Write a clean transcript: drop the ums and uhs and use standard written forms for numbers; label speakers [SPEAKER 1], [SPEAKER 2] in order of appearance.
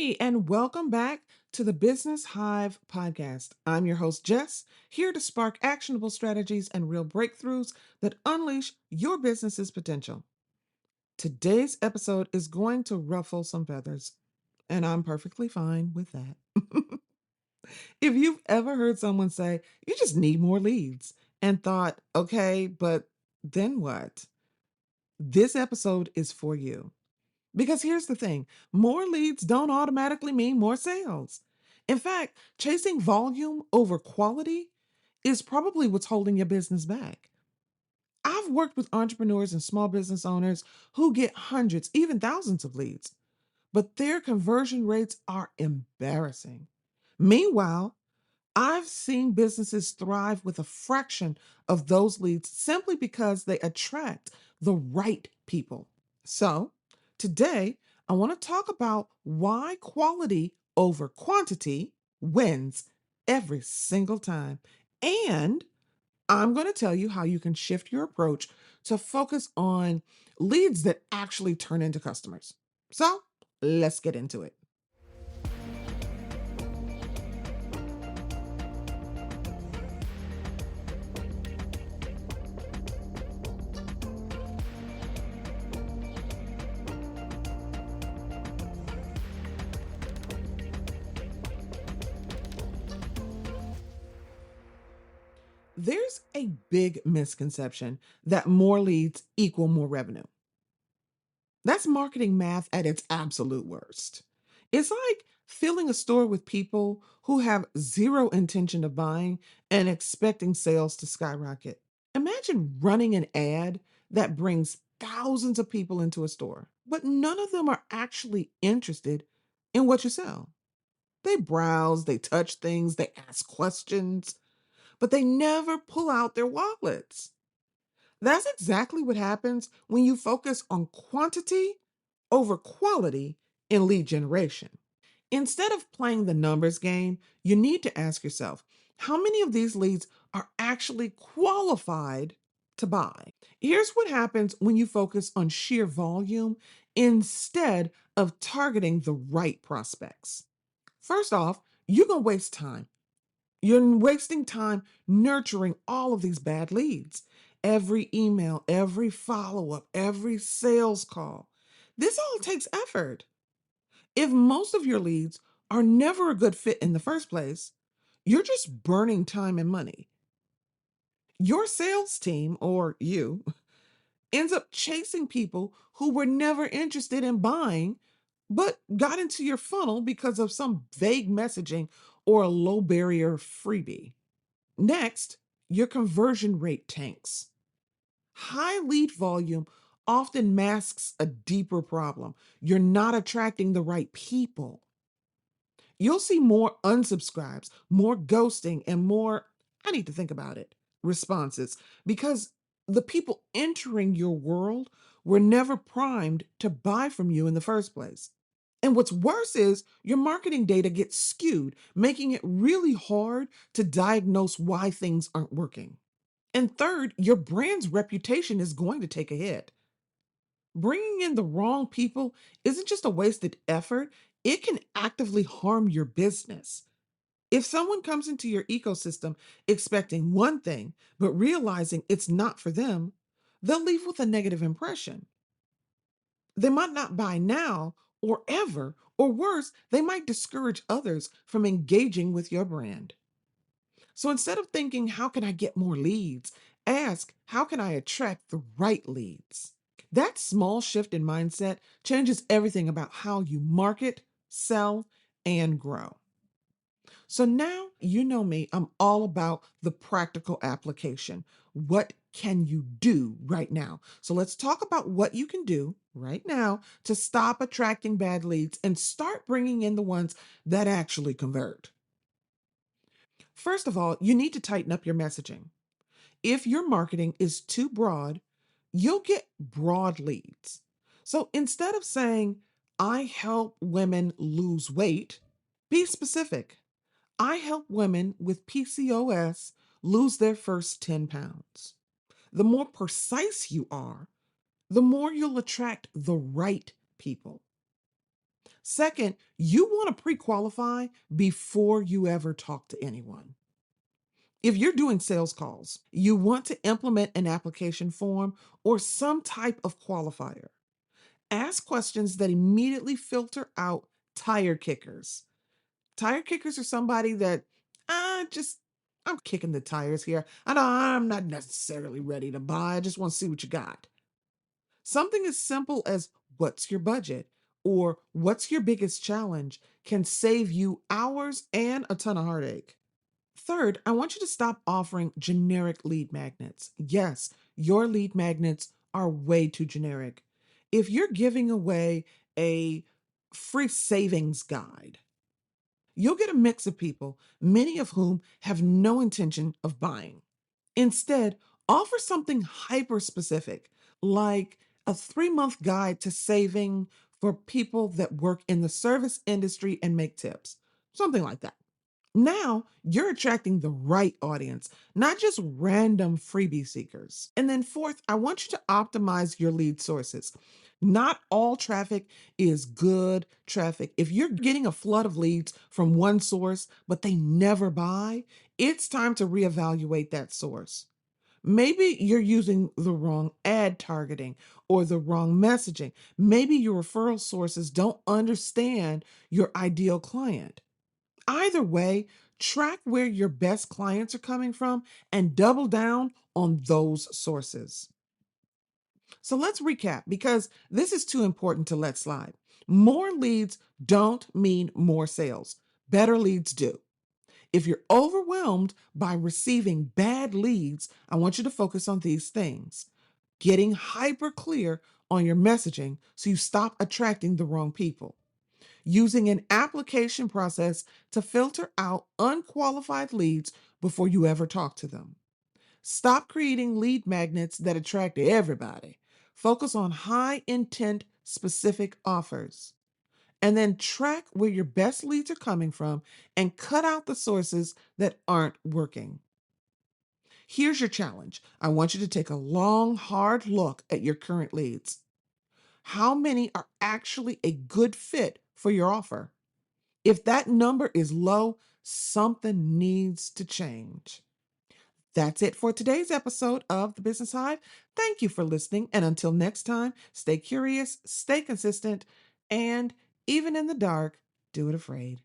[SPEAKER 1] Hey, and welcome back to the Business Hyve Podcast. I'm your host, Jess, here to spark actionable strategies and real breakthroughs that unleash your business's potential. Today's episode is going to ruffle some feathers, and I'm perfectly fine with that. If you've ever heard someone say, you just need more leads, and thought, okay, but then what? This episode is for you. Because here's the thing, more leads don't automatically mean more sales. In fact, chasing volume over quality is probably what's holding your business back. I've worked with entrepreneurs and small business owners who get hundreds, even thousands of leads, but their conversion rates are embarrassing. Meanwhile, I've seen businesses thrive with a fraction of those leads simply because they attract the right people. So, today I want to talk about why quality over quantity wins every single time. And I'm going to tell you how you can shift your approach to focus on leads that actually turn into customers. So, let's get into it. There's a big misconception that more leads equal more revenue. That's marketing math at its absolute worst. It's like filling a store with people who have zero intention of buying and expecting sales to skyrocket. Imagine running an ad that brings thousands of people into a store, but none of them are actually interested in what you sell. They browse, they touch things, they ask questions, but they never pull out their wallets. That's exactly what happens when you focus on quantity over quality in lead generation. Instead of playing the numbers game, you need to ask yourself, how many of these leads are actually qualified to buy? Here's what happens when you focus on sheer volume instead of targeting the right prospects. First off, you're going to waste time. You're wasting time nurturing all of these bad leads. Every email, every follow up, every sales call. This all takes effort. If most of your leads are never a good fit in the first place, you're just burning time and money. Your sales team, or you, ends up chasing people who were never interested in buying, but got into your funnel because of some vague messaging or a low barrier freebie. Next, your conversion rate tanks. High lead volume often masks a deeper problem. You're not attracting the right people. You'll see more unsubscribes, more ghosting, and more, I need to think about it, responses because the people entering your world were never primed to buy from you in the first place. And what's worse is your marketing data gets skewed, making it really hard to diagnose why things aren't working. And third, your brand's reputation is going to take a hit. Bringing in the wrong people isn't just a wasted effort, it can actively harm your business. If someone comes into your ecosystem expecting one thing, but realizing it's not for them, they'll leave with a negative impression. They might not buy now or ever, or worse, they might discourage others from engaging with your brand. So instead of thinking, how can I get more leads? Ask, how can I attract the right leads? That small shift in mindset changes everything about how you market, sell, and grow. So now you know me, I'm all about the practical application. What can you do right now? So let's talk about what you can do right now to stop attracting bad leads and start bringing in the ones that actually convert. First of all, you need to tighten up your messaging. If your marketing is too broad, you'll get broad leads. So instead of saying, I help women lose weight, be specific. I help women with PCOS lose their first 10 pounds. The more precise you are, the more you'll attract the right people. Second, you want to pre qualify before you ever talk to anyone. If you're doing sales calls, you want to implement an application form or some type of qualifier. Ask questions that immediately filter out tire kickers. Tire kickers are somebody that, just, I'm kicking the tires here. I'm not necessarily ready to buy. I just want to see what you got. Something as simple as what's your budget or what's your biggest challenge can save you hours and a ton of heartache. Third, I want you to stop offering generic lead magnets. Yes, your lead magnets are way too generic. If you're giving away a free savings guide, you'll get a mix of people, many of whom have no intention of buying. Instead, offer something hyper specific, like a 3-month guide to saving for people that work in the service industry and make tips, something like that. Now you're attracting the right audience, not just random freebie seekers. And then, fourth, I want you to optimize your lead sources. Not all traffic is good traffic. If you're getting a flood of leads from one source, but they never buy, it's time to reevaluate that source. Maybe you're using the wrong ad targeting or the wrong messaging. Maybe your referral sources don't understand your ideal client. Either way, track where your best clients are coming from and double down on those sources. So let's recap because this is too important to let slide. More leads don't mean more sales, better leads do. If you're overwhelmed by receiving bad leads, I want you to focus on these things. Getting hyper clear on your messaging so you stop attracting the wrong people. Using an application process to filter out unqualified leads before you ever talk to them. Stop creating lead magnets that attract everybody. Focus on high intent specific offers. And then track where your best leads are coming from and cut out the sources that aren't working. Here's your challenge. I want you to take a long, hard look at your current leads. How many are actually a good fit for your offer? If that number is low, something needs to change. That's it for today's episode of the Business Hive. Thank you for listening. And until next time, stay curious, stay consistent, and even in the dark, do it afraid.